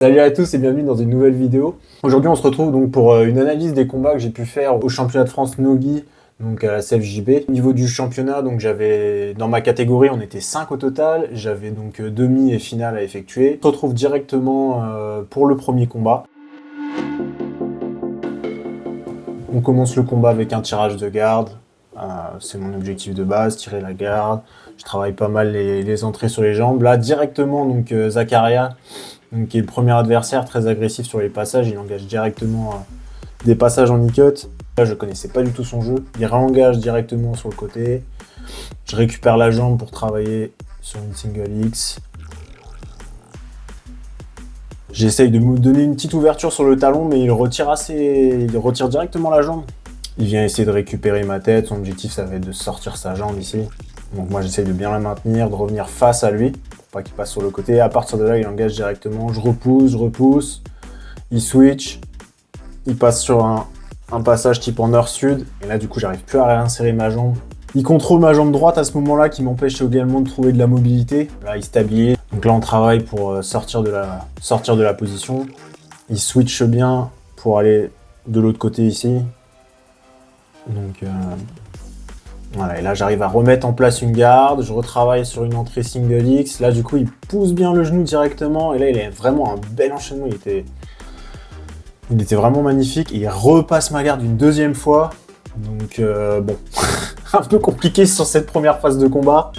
Salut à tous et bienvenue dans une nouvelle vidéo. Aujourd'hui on se retrouve donc pour une analyse des combats que j'ai pu faire au championnat de France Nogi, donc à la CFJB. Au niveau du championnat, donc j'avais dans ma catégorie on était 5 au total, j'avais donc demi et finale à effectuer. On se retrouve directement pour le premier combat. On commence le combat avec un tirage de garde. C'est mon objectif de base, tirer la garde. Je travaille pas mal les entrées sur les jambes. Là directement donc Zakaria, donc, qui est le premier adversaire, très agressif sur les passages. Il engage directement des passages en e-cut. Là, je connaissais pas du tout son jeu. Il réengage directement sur le côté. Je récupère la jambe pour travailler sur une single X. J'essaye de me donner une petite ouverture sur le talon, mais il retire directement la jambe. Il vient essayer de récupérer ma tête. Son objectif, ça va être de sortir sa jambe ici. Donc moi, j'essaye de bien la maintenir, de revenir face à lui. Pas qu'il passe sur le côté. À partir de là, il engage directement. Je repousse. Il switch. Il passe sur un passage type en nord-sud. Et là, du coup, j'arrive plus à réinsérer ma jambe. Il contrôle ma jambe droite à ce moment-là, qui m'empêche également de trouver de la mobilité. Là, il stabilise. Donc là, on travaille pour sortir de la position. Il switch bien pour aller de l'autre côté ici. Donc voilà, et là j'arrive à remettre en place une garde, je retravaille sur une entrée single X, là du coup il pousse bien le genou directement, et là il a vraiment un bel enchaînement, il était vraiment magnifique, et il repasse ma garde une deuxième fois, donc bon, un peu compliqué sur cette première phase de combat.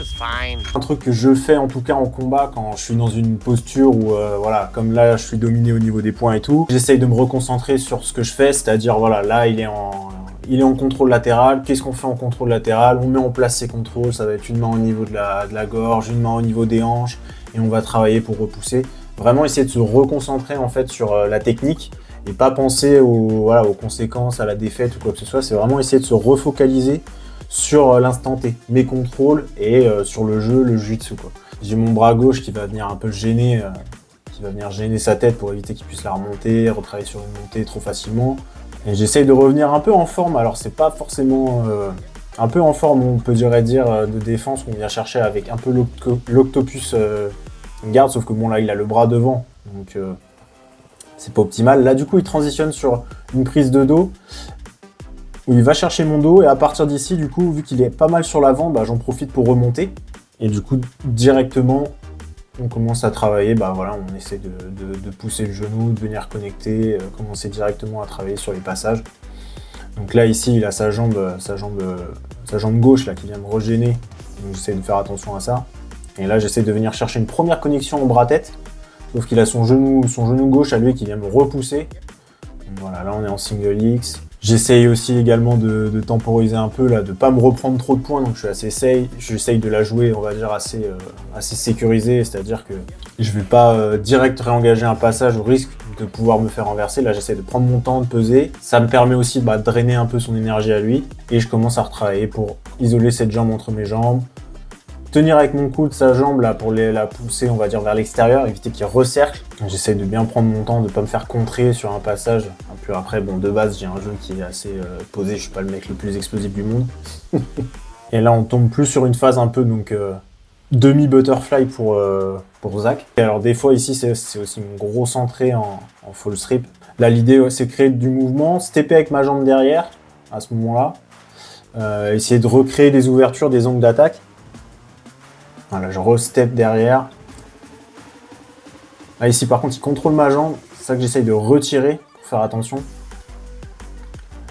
Un truc que je fais en tout cas en combat quand je suis dans une posture où, voilà, comme là je suis dominé au niveau des points et tout, j'essaye de me reconcentrer sur ce que je fais, c'est-à-dire voilà, là il est en contrôle latéral. Qu'est-ce qu'on fait en contrôle latéral? On met en place ses contrôles, ça va être une main au niveau de la gorge, une main au niveau des hanches, et on va travailler pour repousser. Vraiment essayer de se reconcentrer en fait sur la technique et pas penser aux conséquences, à la défaite ou quoi que ce soit. C'est vraiment essayer de se refocaliser sur l'instant T, mes contrôles et sur le jeu, le jiu-jitsu quoi. J'ai mon bras gauche qui va venir un peu gêner, sa tête pour éviter qu'il puisse la remonter, retravailler sur une montée trop facilement. Et j'essaye de revenir un peu en forme, alors c'est pas forcément un peu en forme, on peut dire de défense, qu'on vient chercher avec un peu l'octopus garde, sauf que bon là il a le bras devant, donc c'est pas optimal. Là du coup il transitionne sur une prise de dos, où il va chercher mon dos, et à partir d'ici du coup, vu qu'il est pas mal sur l'avant, j'en profite pour remonter, et du coup directement on commence à travailler, voilà, on essaie de pousser le genou, de venir connecter, commencer directement à travailler sur les passages. Donc là ici il a sa jambe gauche là qui vient me regêner, donc j'essaie de faire attention à ça. Et là j'essaie de venir chercher une première connexion au bras-tête, sauf qu'il a son genou gauche à lui qui vient me repousser. Donc voilà, là on est en single X. J'essaye aussi également de temporiser un peu, là, de pas me reprendre trop de points, donc j'essaye de la jouer, on va dire, assez sécurisée, c'est-à-dire que je vais pas direct réengager un passage au risque de pouvoir me faire renverser. Là, j'essaie de prendre mon temps, de peser. Ça me permet aussi de drainer un peu son énergie à lui, et je commence à retravailler pour isoler cette jambe entre mes jambes, tenir avec mon coude sa jambe là pour la pousser, on va dire, vers l'extérieur, éviter qu'il recercle. J'essaie de bien prendre mon temps, de pas me faire contrer sur un passage. Puis après, bon, de base, j'ai un jeu qui est assez posé, je suis pas le mec le plus explosif du monde. Et là, on tombe plus sur une phase un peu donc demi-butterfly pour Zach. Et alors des fois ici, c'est aussi une grosse entrée en full strip. Là, l'idée, c'est créer du mouvement, stepper avec ma jambe derrière, à ce moment-là. Essayer de recréer des ouvertures, des angles d'attaque. Voilà, je re-step derrière. Là, ici, par contre, il contrôle ma jambe. C'est ça que j'essaye de retirer pour faire attention.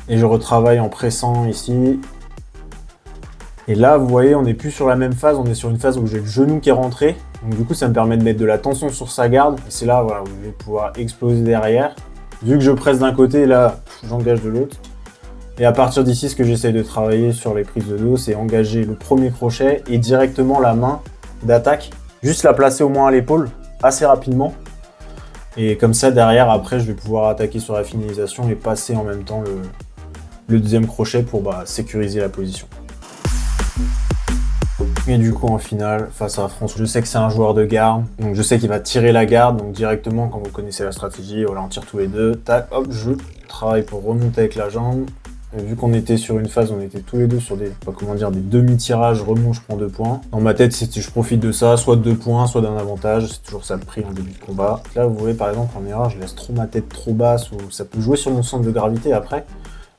Et je retravaille en pressant ici. Et là, vous voyez, on n'est plus sur la même phase. On est sur une phase où j'ai le genou qui est rentré. Donc, du coup, ça me permet de mettre de la tension sur sa garde. Et c'est là, voilà, où je vais pouvoir exploser derrière. Vu que je presse d'un côté, là, j'engage de l'autre. Et à partir d'ici, ce que j'essaie de travailler sur les prises de dos, c'est engager le premier crochet et directement la main d'attaque. Juste la placer au moins à l'épaule, assez rapidement. Et comme ça, derrière, après, je vais pouvoir attaquer sur la finalisation et passer en même temps le deuxième crochet pour sécuriser la position. Et du coup, en finale, face à France, je sais que c'est un joueur de garde, donc je sais qu'il va tirer la garde, donc directement, quand vous connaissez la stratégie, voilà, on tire tous les deux, tac, hop, je travaille pour remonter avec la jambe, Et vu qu'on était sur une phase, on était tous les deux sur des demi-tirages, remont, je prends 2 points. Dans ma tête, c'était je profite de ça, soit de 2 points, soit d'un avantage. C'est toujours ça le prix en début de combat. Là, vous voyez, par exemple, en erreur, je laisse trop ma tête trop basse, ou ça peut jouer sur mon centre de gravité après.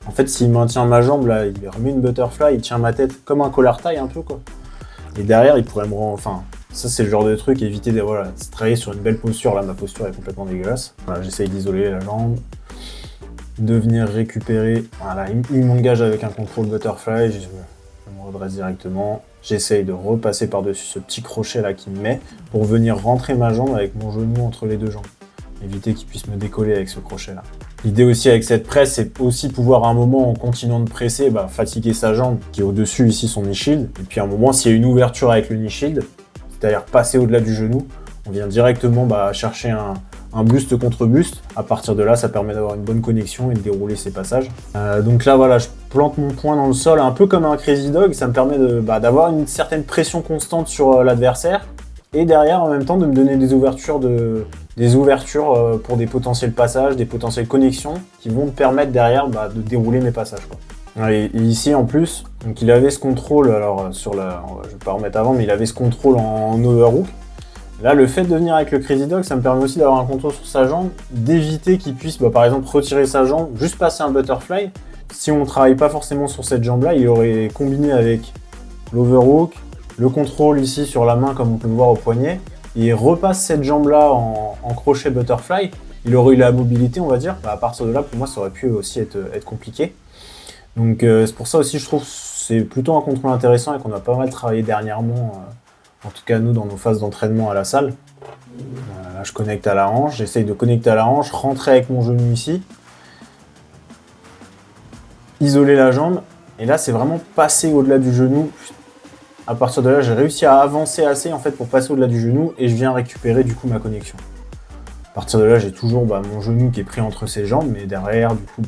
En fait, s'il maintient ma jambe, là, il remet une butterfly, il tient ma tête comme un collar tie un peu, quoi. Et derrière, il pourrait me rendre... Enfin, ça, c'est le genre de truc, éviter de travailler sur une belle posture. Là, ma posture est complètement dégueulasse. Voilà, j'essaye d'isoler la jambe, de venir récupérer. Voilà, il m'engage avec un contrôle butterfly, je me redresse directement. J'essaye de repasser par-dessus ce petit crochet là qui me met pour venir rentrer ma jambe avec mon genou entre les deux jambes. Éviter qu'il puisse me décoller avec ce crochet là. L'idée aussi avec cette presse, c'est aussi pouvoir à un moment, en continuant de presser, fatiguer sa jambe qui est au-dessus ici, son knee shield. Et puis à un moment, s'il y a une ouverture avec le knee shield, c'est-à-dire passer au-delà du genou, on vient directement chercher un buste contre buste. À partir de là, ça permet d'avoir une bonne connexion et de dérouler ses passages. Donc là, voilà, je plante mon poing dans le sol, un peu comme un crazy dog. Ça me permet d'avoir une certaine pression constante sur l'adversaire. Et derrière, en même temps, de me donner des ouvertures pour des potentiels passages, des potentielles connexions qui vont me permettre derrière de dérouler mes passages, quoi. Et ici, en plus, donc il avait ce contrôle, alors je vais pas remettre avant, mais il avait ce contrôle en overhook. Là, le fait de venir avec le Crazy Dog, ça me permet aussi d'avoir un contrôle sur sa jambe, d'éviter qu'il puisse, par exemple, retirer sa jambe, juste passer un butterfly. Si on ne travaille pas forcément sur cette jambe-là, il aurait combiné avec l'overhook, le contrôle ici sur la main, comme on peut le voir au poignet, et il repasse cette jambe-là en crochet butterfly. Il aurait eu la mobilité, on va dire. À partir de là, pour moi, ça aurait pu aussi être compliqué. Donc c'est pour ça aussi, je trouve que c'est plutôt un contrôle intéressant et qu'on a pas mal travaillé dernièrement. En tout cas, nous, dans nos phases d'entraînement à la salle. Là, je connecte à la hanche, j'essaye de connecter à la hanche, rentrer avec mon genou ici, isoler la jambe, et là, c'est vraiment passer au-delà du genou. À partir de là, j'ai réussi à avancer assez en fait pour passer au-delà du genou, et je viens récupérer du coup ma connexion. À partir de là, j'ai toujours mon genou qui est pris entre ses jambes, mais derrière, du coup,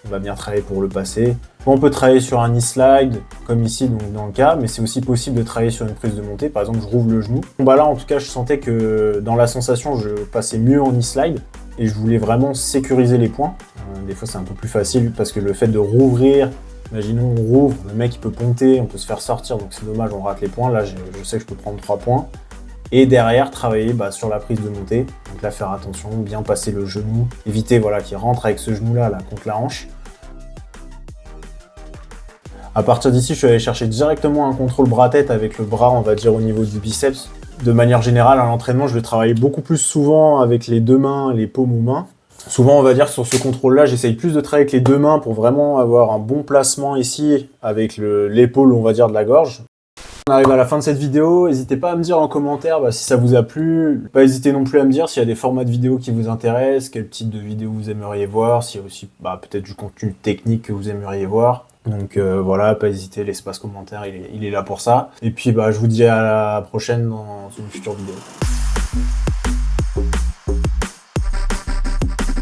on va bien travailler pour le passer. On peut travailler sur un knee slide, comme ici, donc dans le cas, mais c'est aussi possible de travailler sur une prise de montée. Par exemple, je rouvre le genou. Là, en tout cas, je sentais que dans la sensation, je passais mieux en knee slide, et je voulais vraiment sécuriser les points. Des fois, c'est un peu plus facile, parce que le fait de rouvrir, imaginons, on rouvre, le mec, il peut ponter, on peut se faire sortir, donc c'est dommage, on rate les points. Là, je sais que je peux prendre 3 points. Et derrière, travailler sur la prise de montée. Donc là, faire attention, bien passer le genou. Éviter qu'il rentre avec ce genou-là contre la hanche. À partir d'ici, je suis allé chercher directement un contrôle bras-tête avec le bras, on va dire, au niveau du biceps. De manière générale, à l'entraînement, je vais travailler beaucoup plus souvent avec les deux mains, les paumes aux mains. Souvent, on va dire, sur ce contrôle-là, j'essaye plus de travailler avec les deux mains pour vraiment avoir un bon placement ici avec l'épaule, on va dire, de la gorge. On arrive à la fin de cette vidéo, n'hésitez pas à me dire en commentaire si ça vous a plu. Pas hésiter non plus à me dire s'il y a des formats de vidéos qui vous intéressent, quel type de vidéo vous aimeriez voir, s'il y a aussi peut-être du contenu technique que vous aimeriez voir. Donc voilà, pas hésiter, l'espace commentaire, il est là pour ça. Et puis je vous dis à la prochaine dans une future vidéo.